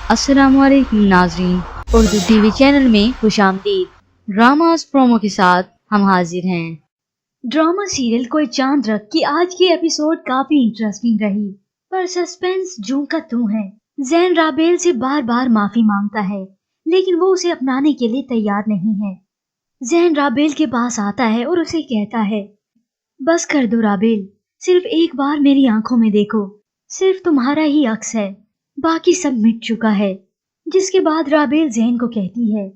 अस्सलाम वालेकुम नाजरीन, उर्दू टीवी चैनल में खुशामदीद। ड्रामास प्रोमो के साथ हम हाजिर हैं। ड्रामा सीरियल कोई चांद रख की आज की एपिसोड काफी इंटरेस्टिंग रही, पर सस्पेंस जूं का तूं है। जैन राबेल से बार बार माफी मांगता है, लेकिन वो उसे अपनाने के लिए तैयार नहीं है। जैन राबेल के पास आता है और उसे कहता है, बस कर दो राबेल, सिर्फ एक बार मेरी आंखों में देखो, सिर्फ तुम्हारा ही अक्स है, बाकी सब मिट चुका है। जिसके बाद राबेल जैन को कहती है,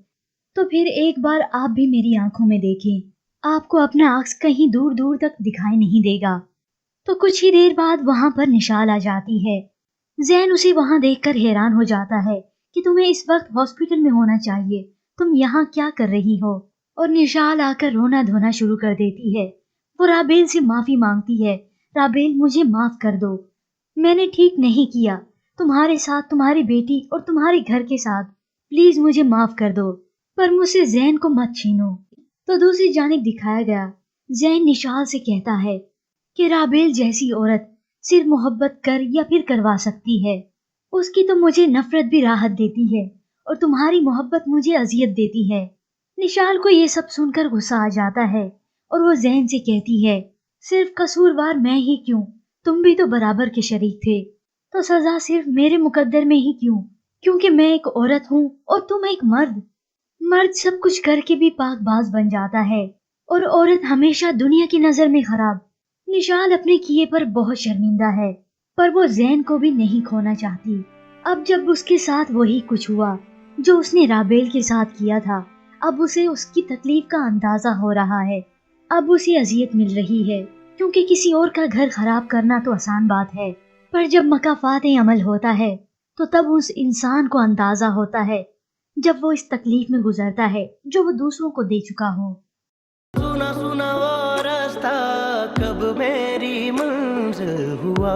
तो फिर एक बार आप भी मेरी आंखों में देखें, आपको अपना अक्स कहीं दूर दूर तक दिखाई नहीं देगा। तो कुछ ही देर बाद वहां पर निशाल आ जाती है। जैन उसे वहां देखकर हैरान हो जाता है कि तुम्हें इस वक्त हॉस्पिटल में होना चाहिए, तुम यहाँ क्या कर रही हो। और निशाल आकर रोना धोना शुरू कर देती है। वो राबेल से माफी मांगती है, राबेल मुझे माफ कर दो, मैंने ठीक नहीं किया, तुम्हारे साथ, तुम्हारी बेटी और तुम्हारे घर के साथ, प्लीज मुझे माफ कर दो, पर मुझसे जैन को मत छीनो। तो दूसरी जानिब दिखाया गया, जैन निशाल से कहता है कि राबेल जैसी औरत सिर्फ मोहब्बत कर या फिर करवा सकती है, उसकी तो मुझे नफरत भी राहत देती है और तुम्हारी मोहब्बत मुझे अजियत देती है। निशाल को ये सब सुनकर गुस्सा आ जाता है और वो जैन से कहती है, सिर्फ कसूरवार मैं ही क्यों, तुम भी तो बराबर के शरीक थे, तो सजा सिर्फ मेरे मुकद्दर में ही क्यों, क्योंकि मैं एक औरत हूँ और तुम एक मर्द। मर्द सब कुछ करके भी पाकबाज बन जाता है और औरत हमेशा दुनिया की नजर में खराब। निशाल अपने किए पर बहुत शर्मिंदा है, पर वो जैन को भी नहीं खोना चाहती। अब जब उसके साथ वही कुछ हुआ जो उसने राबेल के साथ किया था, अब उसे उसकी तकलीफ का अंदाजा हो रहा है। अब उसे अजियत मिल रही है, क्योंकि किसी और का घर खराब करना तो आसान बात है, पर जब मकाफात अमल होता है तो तब उस इंसान को अंदाजा होता है जब वो इस तकलीफ में गुजरता है जो वो दूसरों को दे चुका हो। सुना सुना वो रास्ता कब मेरी मंजिल हुआ।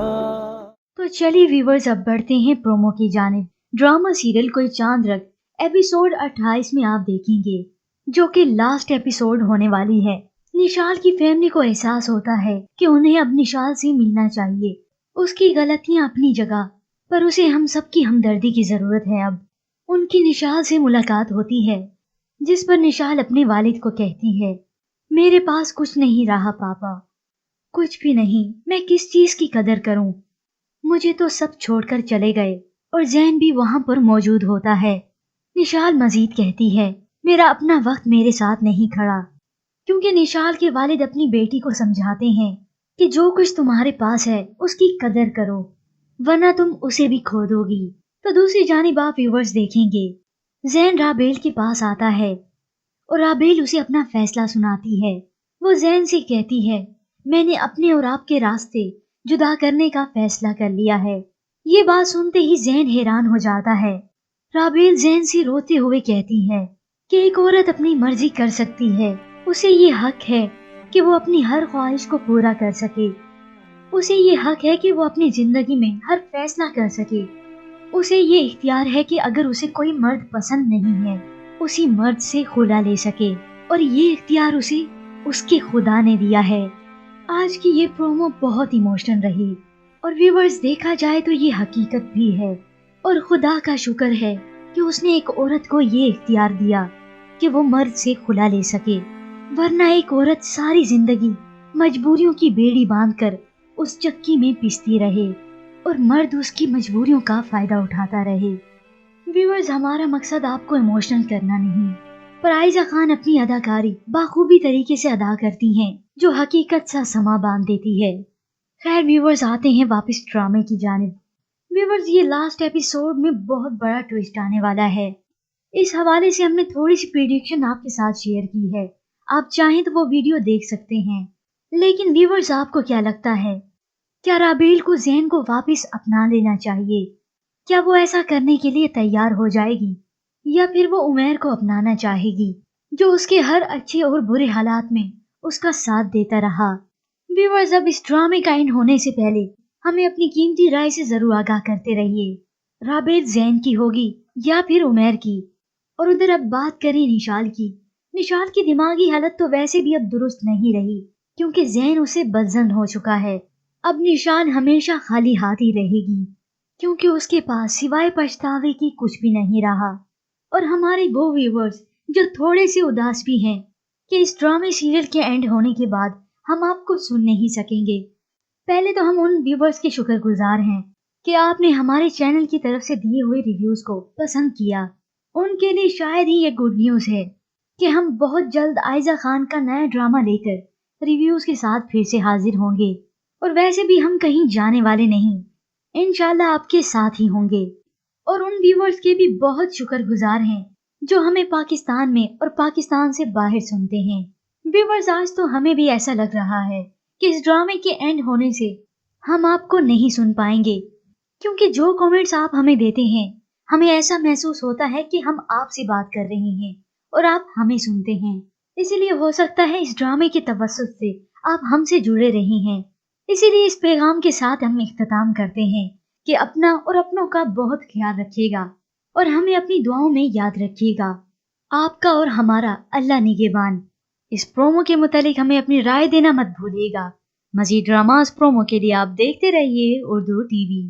तो चलिए व्यूवर्स, अब बढ़ते हैं प्रोमो की जानिब। ड्रामा सीरियल कोई चांद रख एपिसोड 28 में आप देखेंगे, जो कि लास्ट एपिसोड होने वाली है। निशाल की फैमिली को एहसास होता है कि उन्हें अब निशाल से मिलना चाहिए। उसकी गलतियां अपनी जगह, पर उसे हम सबकी हमदर्दी की जरूरत है। अब उनकी निशाल से मुलाकात होती है, जिस पर निशाल अपने वालिद को कहती है, मेरे पास कुछ नहीं रहा पापा, कुछ भी नहीं, मैं किस चीज की कदर करूं, मुझे तो सब छोड़कर चले गए। और जैन भी वहां पर मौजूद होता है। निशाल मजीद कहती है, मेरा अपना वक्त मेरे साथ नहीं खड़ा, क्योंकि निशाल के वालिद अपनी बेटी को समझाते हैं कि जो कुछ तुम्हारे पास है उसकी कदर करो, वरना तुम उसे भी खो दोगी। तो दूसरी जानिब आप व्यूवर्स देखेंगे, जैन राबेल के पास आता है और राबेल उसे अपना फैसला सुनाती है। वो जैन से कहती है, मैंने अपने और आपके रास्ते जुदा करने का फैसला कर लिया है। ये बात सुनते ही जैन हैरान हो जाता है। राबेल जैन से रोते हुए कहती है कि एक औरत अपनी मर्जी कर सकती है, उसे ये हक है कि वो अपनी हर ख्वाहिश को पूरा कर सके, उसे ये हक है कि वो अपनी जिंदगी में हर फैसला कर सके, उसे ये इख्तियार है कि अगर उसे कोई मर्द पसंद नहीं है, उसी मर्द से खुला ले सके, और ये इख्तियार उसे उसके खुदा ने दिया है। आज की ये प्रोमो बहुत इमोशनल रही, और व्यूवर्स देखा जाए तो ये हकीकत भी है, और खुदा का शुक्र है कि उसने एक औरत को ये इख्तियार दिया कि वो मर्द से खुला ले सके, वरना एक औरत सारी जिंदगी मजबूरियों की बेड़ी बांधकर उस चक्की में पिसती रहे और मर्द उसकी मजबूरियों का फायदा उठाता रहे। व्यूअर्स, हमारा मकसद आपको इमोशनल करना नहीं, पर आयजा खान अपनी अदाकारी बाखूबी तरीके से अदा करती हैं, जो हकीकत सा समा बांध देती है। खैर व्यूअर्स, आते हैं वापस ड्रामे की जानिब। व्यूअर्स, ये लास्ट एपिसोड में बहुत बड़ा ट्विस्ट आने वाला है। इस हवाले से हमने थोड़ी सी प्रेडिक्शन आपके साथ शेयर की है, आप चाहें तो वो वीडियो देख सकते हैं। लेकिन व्यूअर्स, आपको क्या लगता है, क्या राबेल को जैन को वापस अपना लेना चाहिए? क्या वो ऐसा करने के लिए तैयार हो जाएगी, या फिर वो उमैर को अपनाना चाहेगी, जो उसके हर अच्छे और बुरे हालात में उसका साथ देता रहा? व्यूअर्स, अब इस ड्रामे का एंड होने से पहले हमें अपनी कीमती राय से जरूर आगाह करते रहिए, राबेल जैन की होगी या फिर उमैर की? और उधर अब बात करें निशाल की। निशाल की दिमागी हालत तो वैसे भी अब दुरुस्त नहीं रही, क्योंकि जैन उसे बदजन हो चुका है। अब निशाल हमेशा खाली हाथ ही रहेगी। क्योंकि उसके पास सिवाय पछतावे की कुछ भी नहीं रहा। और हमारे वो व्यूवर्स जो थोड़े से उदास भी हैं कि इस ड्रामे सीरियल के एंड होने के बाद हम आपको सुन नहीं सकेंगे, पहले तो हम उन व्यूवर्स के शुक्रगुजार हैं कि आपने हमारे चैनल की तरफ से दिए हुए रिव्यूज को पसंद किया। उनके लिए शायद ही ये गुड न्यूज़ है कि हम बहुत जल्द आयजा खान का नया ड्रामा लेकर रिव्यूज के साथ फिर से हाजिर होंगे। और वैसे भी हम कहीं जाने वाले नहीं, इंशाल्लाह आपके साथ ही होंगे। और उन व्यूवर्स के भी बहुत शुक्रगुजार हैं जो हमें पाकिस्तान में और पाकिस्तान से बाहर सुनते हैं। व्यूवर्स, आज तो हमें भी ऐसा लग रहा है कि इस ड्रामे के एंड होने से हम आपको नहीं सुन पाएंगे, क्योंकि जो कमेंट्स आप हमें देते हैं हमें ऐसा महसूस होता है कि हम आपसे बात कर रहे हैं और आप हमें सुनते हैं। इसीलिए हो सकता है इस ड्रामे के तवज्जुह से आप हमसे जुड़े रहे हैं। इसीलिए इस पैगाम के साथ हम इख्तिताम करते हैं कि अपना और अपनों का बहुत ख्याल रखिएगा और हमें अपनी दुआओं में याद रखिएगा। आपका और हमारा अल्लाह निगहबान। इस प्रोमो के मुतालिक हमें अपनी राय देना मत भूलिएगा। मज़ीद ड्रामास प्रोमो के लिए आप देखते रहिए उर्दू टीवी।